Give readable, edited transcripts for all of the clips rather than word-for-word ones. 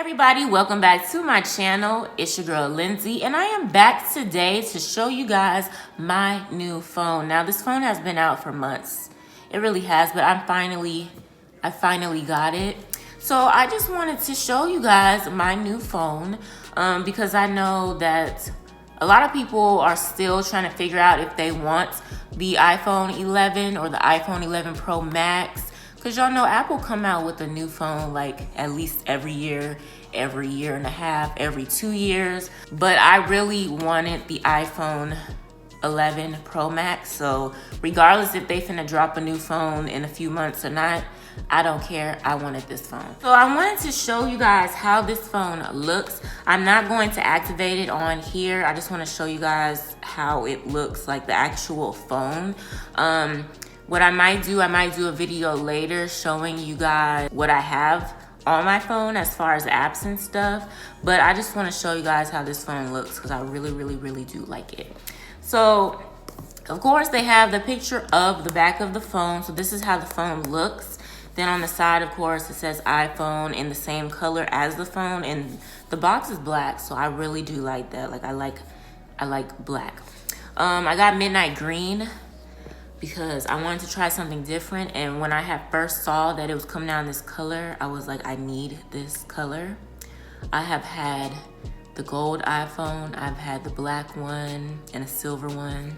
Everybody, welcome back to my channel. It's your girl Lindsay, and I am back today to show you guys my new phone. Now, this phone has been out for months. It really has, but I finally got it. So I just wanted to show you guys my new phone because I know that a lot of people are still trying to figure out if they want the iPhone 11 or the iPhone 11 Pro Max. Because y'all know Apple come out with a new phone like at least every year and a half, every 2 years. But I really wanted the iPhone 11 Pro Max. So regardless if they finna drop a new phone in a few months or not, I don't care. I wanted this phone. So I wanted to show you guys how this phone looks. I'm not going to activate it on here. I just want to show you guys how it looks, like the actual phone. What I might do a video later showing you guys what I have on my phone as far as apps and stuff. But I just want to show you guys how this phone looks because I really do like it. So, of course, they have the picture of the back of the phone. So this is how the phone looks. Then on the side, of course, it says iPhone in the same color as the phone. And the box is black, so I really do like that. Like, I like black. I got midnight green because I wanted to try something different. And when I had first saw that it was coming out in this color, I was like, I need this color. I have had the gold iPhone, I've had the black one and a silver one.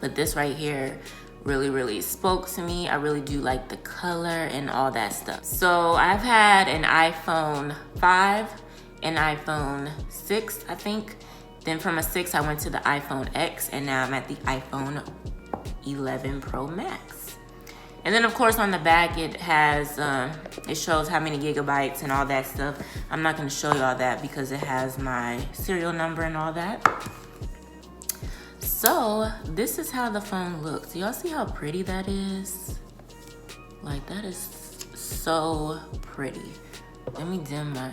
But this right here really spoke to me. I really do like the color and all that stuff. So I've had an iPhone 5, an iPhone 6, I think. Then from a 6, I went to the iPhone X, and now I'm at the iPhone 11 Pro Max. And then of course on the back it has it shows how many gigabytes and all that stuff. I'm not going to show you all that because it has my serial number and all that. So this is how the phone looks. Do y'all see how pretty that is? Like, that is so pretty. Let me dim my,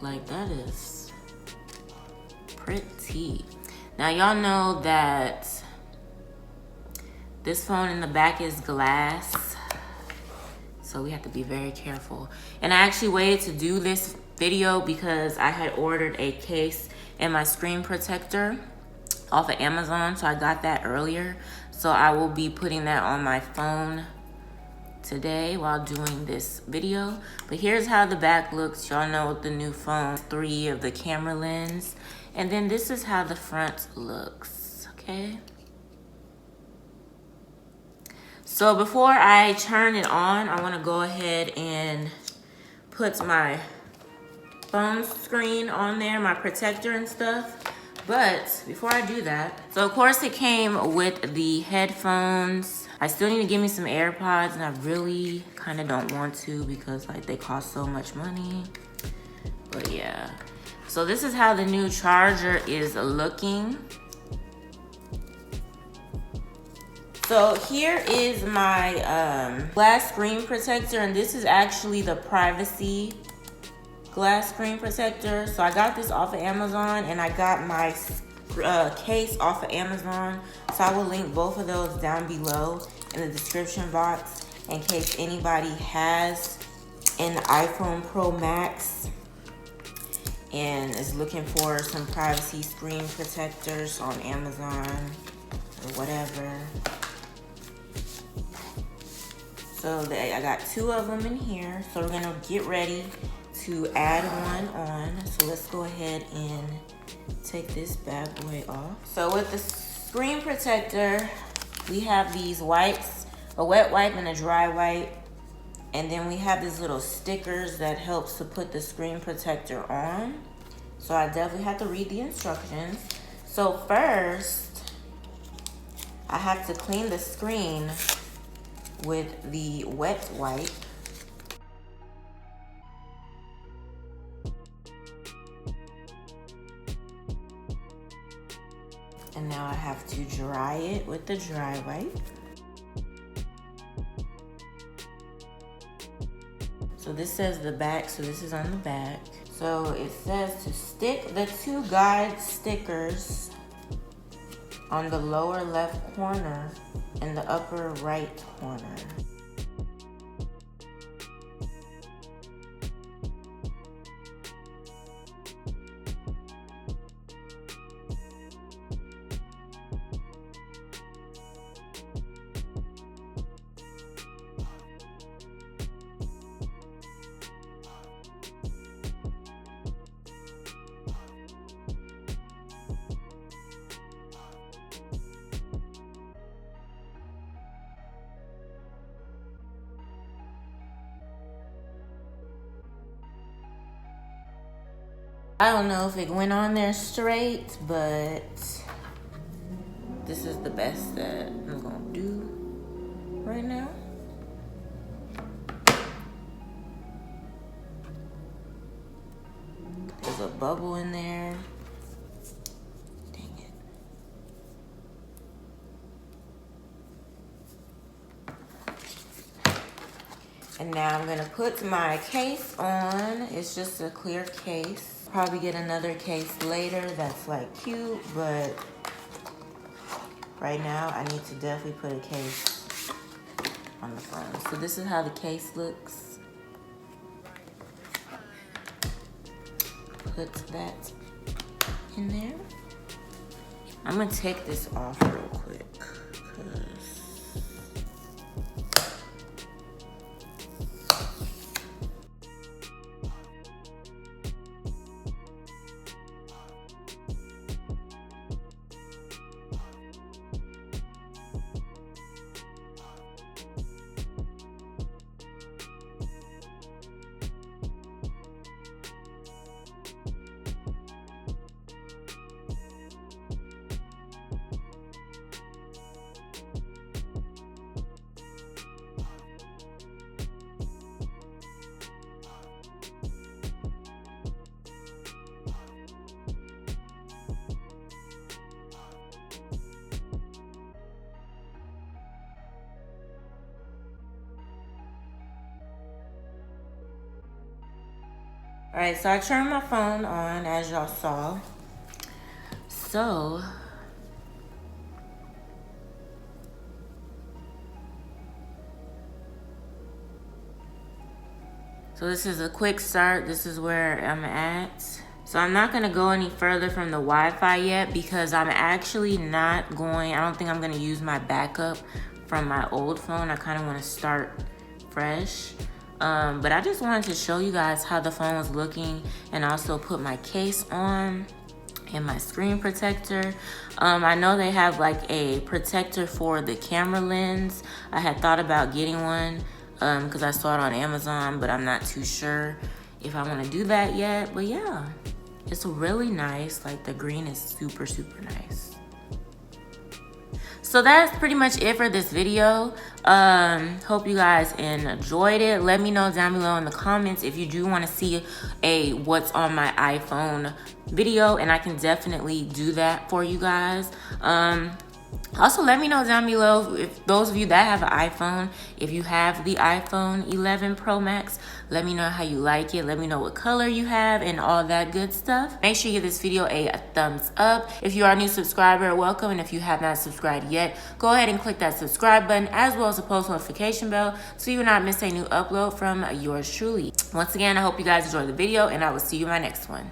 like, that is pretty. Now, y'all know that this phone in the back is glass, so we have to be very careful. And I actually waited to do this video because I had ordered a case and my screen protector off of Amazon, so I got that earlier. So I will be putting that on my phone today while doing this video. But here's how the back looks. Y'all know the new phone, 3 of the camera lens. And then this is how the front looks, okay? So before I turn it on, I wanna go ahead and put my phone screen on there, my protector and stuff. But before I do that, so of course it came with the headphones. I still need to give me some AirPods, and I really kind of don't want to because like they cost so much money. But yeah. So this is how the new charger is looking. So here is my glass screen protector, and this is actually the privacy glass screen protector. So I got this off of Amazon, and I got my case off of Amazon. So I will link both of those down below in the description box in case anybody has an iPhone Pro Max and is looking for some privacy screen protectors on Amazon or whatever. So I got 2 of them in here. So we're gonna get ready to add one on. So let's go ahead and take this bad boy off. So with the screen protector, we have these wipes, a wet wipe and a dry wipe. And then we have these little stickers that helps to put the screen protector on. So I definitely have to read the instructions. So first, I have to clean the screen with the wet wipe. And now I have to dry it with the dry wipe. So this says the back, so this is on the back. So it says to stick the 2 guide stickers on the lower left corner and the upper right corner. I don't know if it went on there straight, but this is the best that I'm gonna do right now. There's a bubble in there. Dang it. And now I'm gonna put my case on. It's just a clear case. Probably get another case later that's like cute, but right now I need to definitely put a case on the phone. So this is how the case looks. Put that in there. I'm gonna take this off real quick because all right, so I turned my phone on, as y'all saw. So this is a quick start. This is where I'm at. So I'm not gonna go any further from the Wi-Fi yet because I'm actually not going, I don't think I'm gonna use my backup from my old phone. I kind of want to start fresh. But I just wanted to show you guys how the phone was looking and also put my case on and my screen protector. I know they have like a protector for the camera lens. I had thought about getting one because I saw it on Amazon, but I'm not too sure if I want to do that yet. But yeah, it's really nice. Like the green is super, super nice. So that's pretty much it for this video. Hope you guys enjoyed it. Let me know down below in the comments if you do want to see a what's on my iPhone video, and I can definitely do that for you guys. Also, let me know down below, if those of you that have an iPhone, if you have the iPhone 11 Pro Max, let me know how you like it. Let me know what color you have and all that good stuff. Make sure you give this video a thumbs up. If you are a new subscriber, welcome. And if you have not subscribed yet, go ahead and click that subscribe button as well as the post notification bell so you will not miss a new upload from yours truly. Once again, I hope you guys enjoyed the video and I will see you in my next one.